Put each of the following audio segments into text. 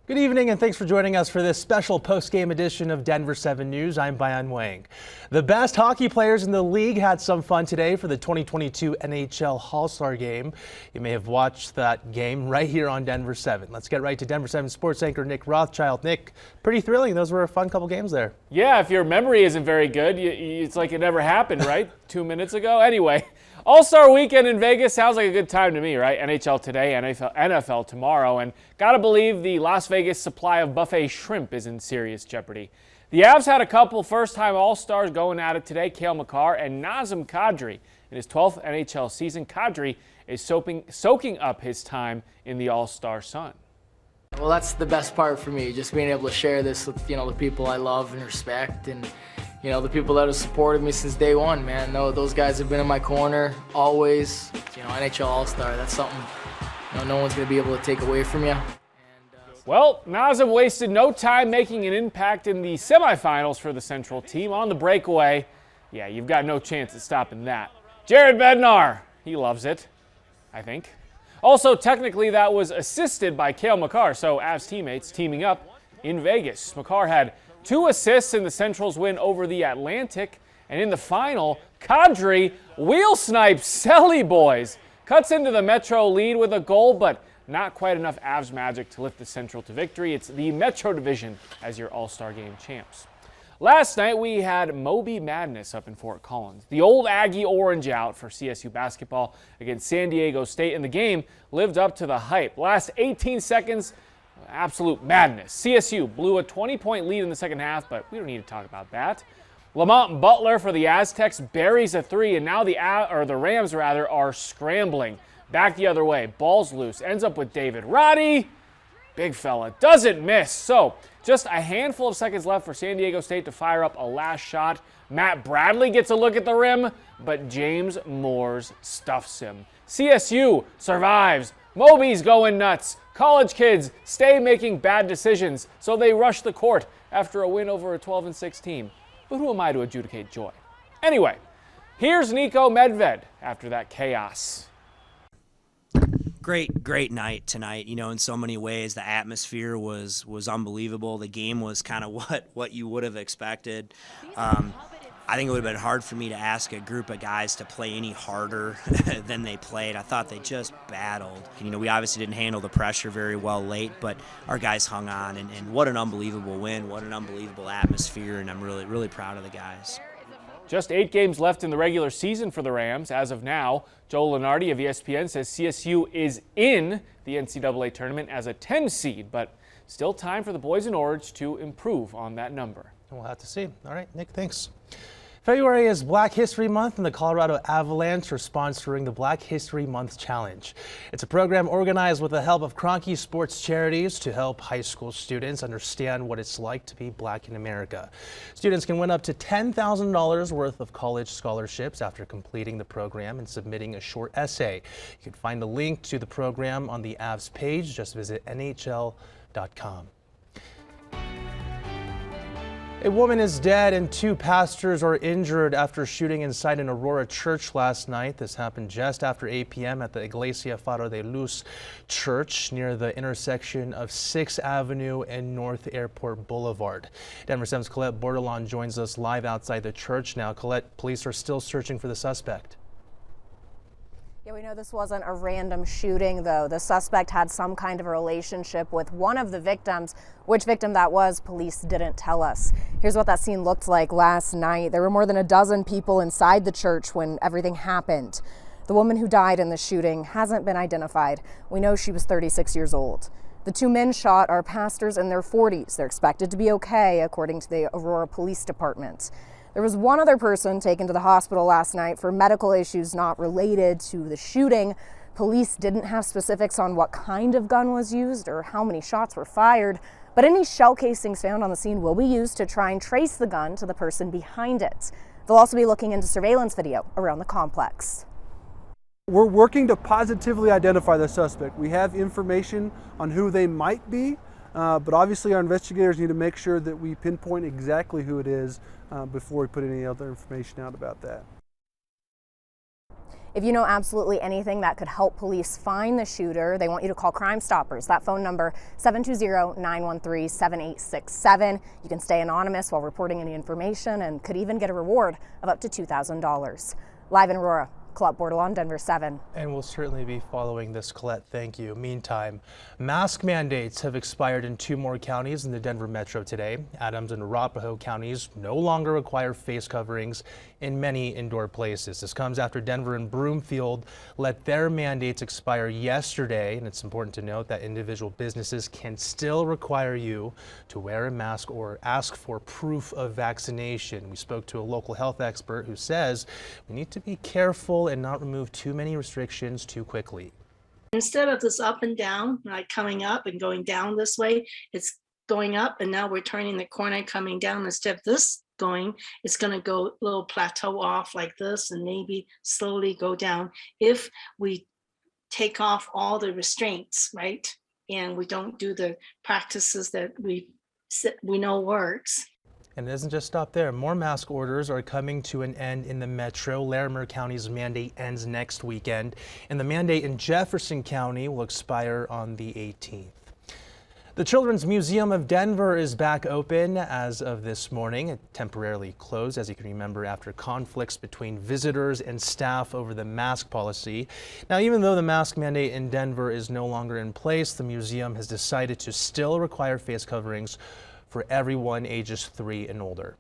Good evening and thanks for joining us for this special post-game edition of Denver 7 News. I'm Bayan Wang. The best hockey players in the league had some fun today for the 2022 NHL All Star Game. You may have watched that game right here on Denver 7. Let's get right to Denver 7 sports anchor Nick Rothschild. Nick, pretty thrilling. Those were a fun couple games there. Yeah, if your memory isn't very good, it's like it never happened, right? 2 minutes ago. Anyway, All-Star Weekend in Vegas sounds like a good time to me, right? NHL today, NFL tomorrow, and gotta believe the Las Vegas supply of buffet shrimp is in serious jeopardy. The Avs had a couple first-time All-Stars going at it today, Cale Makar and Nazem Kadri. In his 12th NHL season, Kadri is soaking up his time in the All-Star sun. Well, that's the best part for me, just being able to share this with, the people I love and respect, and the people that have supported me since day one, man. Those guys have been in my corner always. NHL All Star, that's something no one's going to be able to take away from you. Well, Nazem wasted no time making an impact in the semifinals for the Central team on the breakaway. Yeah, you've got no chance at stopping that. Jared Bednar, he loves it, I think. Also, technically, that was assisted by Cale Makar, so Avs teammates teaming up in Vegas. Makar had 2 assists in the Central's win over the Atlantic, and in the final, Kadri wheel snipes Selly boys. Cuts into the Metro lead with a goal, but not quite enough Avs magic to lift the Central to victory. It's the Metro Division as your All-Star Game champs. Last night, we had Moby Madness up in Fort Collins. The old Aggie Orange out for CSU Basketball against San Diego State, and the game lived up to the hype. Last 18 seconds, absolute madness. CSU blew a 20-point lead in the second half, but we don't need to talk about that. Lamont Butler for the Aztecs buries a 3, and now the Rams are scrambling back the other way. Ball's loose, ends up with David Roddy. Big fella, doesn't miss. So just a handful of seconds left for San Diego State to fire up a last shot. Matt Bradley gets a look at the rim, but James Moores stuffs him. CSU survives. Moby's going nuts. College kids stay making bad decisions, so they rush the court after a win over a 12-6 team. But who am I to adjudicate joy? Anyway, here's Nico Medved after that chaos. Great night tonight. In so many ways, the atmosphere was unbelievable. The game was kind of what you would have expected. I think it would have been hard for me to ask a group of guys to play any harder than they played. I thought they just battled. We obviously didn't handle the pressure very well late, but our guys hung on, and what an unbelievable win, what an unbelievable atmosphere, and I'm really proud of the guys. Just 8 games left in the regular season for the Rams. As of now, Joe Lunardi of ESPN says CSU is in the NCAA tournament as a 10 seed, but still time for the boys in orange to improve on that number. We'll have to see. All right, Nick, thanks. February is Black History Month, and the Colorado Avalanche are sponsoring the Black History Month Challenge. It's a program organized with the help of Kroenke Sports Charities to help high school students understand what it's like to be Black in America. Students can win up to $10,000 worth of college scholarships after completing the program and submitting a short essay. You can find a link to the program on the Avs page. Just visit NHL.com. A woman is dead and 2 pastors are injured after shooting inside an Aurora church last night. This happened just after 8 p.m. at the Iglesia Faro de Luz Church near the intersection of 6th Avenue and North Airport Boulevard. Denver 7's Colette Bordelon joins us live outside the church now. Colette, police are still searching for the suspect. Yeah, we know this wasn't a random shooting, though. The suspect had some kind of a relationship with one of the victims. Which victim that was, police didn't tell us. Here's what that scene looked like last night. There were more than a dozen people inside the church when everything happened. The woman who died in the shooting hasn't been identified. We know she was 36 years old. The 2 men shot are pastors in their 40s. They're expected to be okay, according to the Aurora Police Department. There was one other person taken to the hospital last night for medical issues not related to the shooting. Police didn't have specifics on what kind of gun was used or how many shots were fired, but any shell casings found on the scene will be used to try and trace the gun to the person behind it. They'll also be looking into surveillance video around the complex. We're working to positively identify the suspect. We have information on who they might be, but obviously our investigators need to make sure that we pinpoint exactly who it is before we put any other information out about that. If you know absolutely anything that could help police find the shooter, they want you to call Crime Stoppers. That phone number, 720-913-7867. You can stay anonymous while reporting any information and could even get a reward of up to $2,000. Live in Aurora, Colette Bordelon, Denver 7. And we'll certainly be following this, Colette. Thank you. Meantime, mask mandates have expired in 2 more counties in the Denver metro today. Adams and Arapahoe counties no longer require face coverings in many indoor places. This comes after Denver and Broomfield let their mandates expire yesterday. And it's important to note that individual businesses can still require you to wear a mask or ask for proof of vaccination. We spoke to a local health expert who says we need to be careful and not remove too many restrictions too quickly. Instead of this up and down, like coming up and going down this way, it's going up, and now we're turning the corner and coming down. Instead of this going, it's going to go a little plateau off like this and maybe slowly go down if we take off all the restraints, right? And we don't do the practices that we know works. And it doesn't just stop there. More mask orders are coming to an end in the metro. Larimer County's mandate ends next weekend, and the mandate in Jefferson County will expire on the 18th. The Children's Museum of Denver is back open as of this morning. It temporarily closed, as you can remember, after conflicts between visitors and staff over the mask policy. Now, even though the mask mandate in Denver is no longer in place, the museum has decided to still require face coverings for everyone ages 3 and older.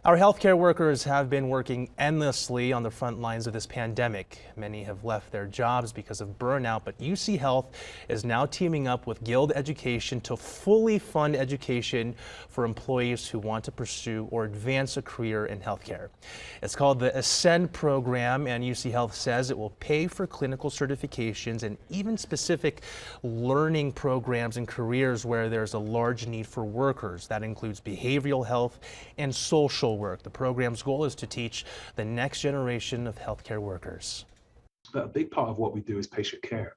Our healthcare workers have been working endlessly on the front lines of this pandemic. Many have left their jobs because of burnout, but UC Health is now teaming up with Guild Education to fully fund education for employees who want to pursue or advance a career in healthcare. It's called the Ascend program, and UC Health says it will pay for clinical certifications and even specific learning programs and careers where there's a large need for workers. That includes behavioral health and social work. The program's goal is to teach the next generation of healthcare workers. A big part of what we do is patient care.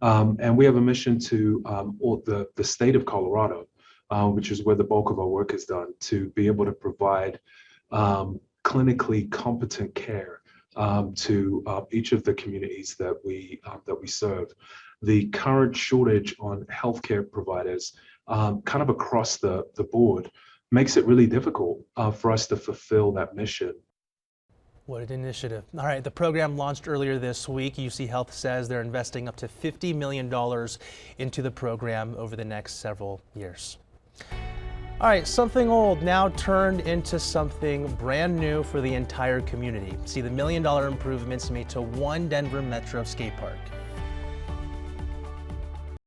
And we have a mission to the state of Colorado, which is where the bulk of our work is done, to be able to provide clinically competent care to each of the communities that we serve. The current shortage on healthcare providers kind of across the board makes it really difficult for us to fulfill that mission. What an initiative. All right, the program launched earlier this week. UC Health says they're investing up to $50 million into the program over the next several years. All right, something old now turned into something brand new for the entire community. See the $1 million improvements made to one Denver Metro skate park.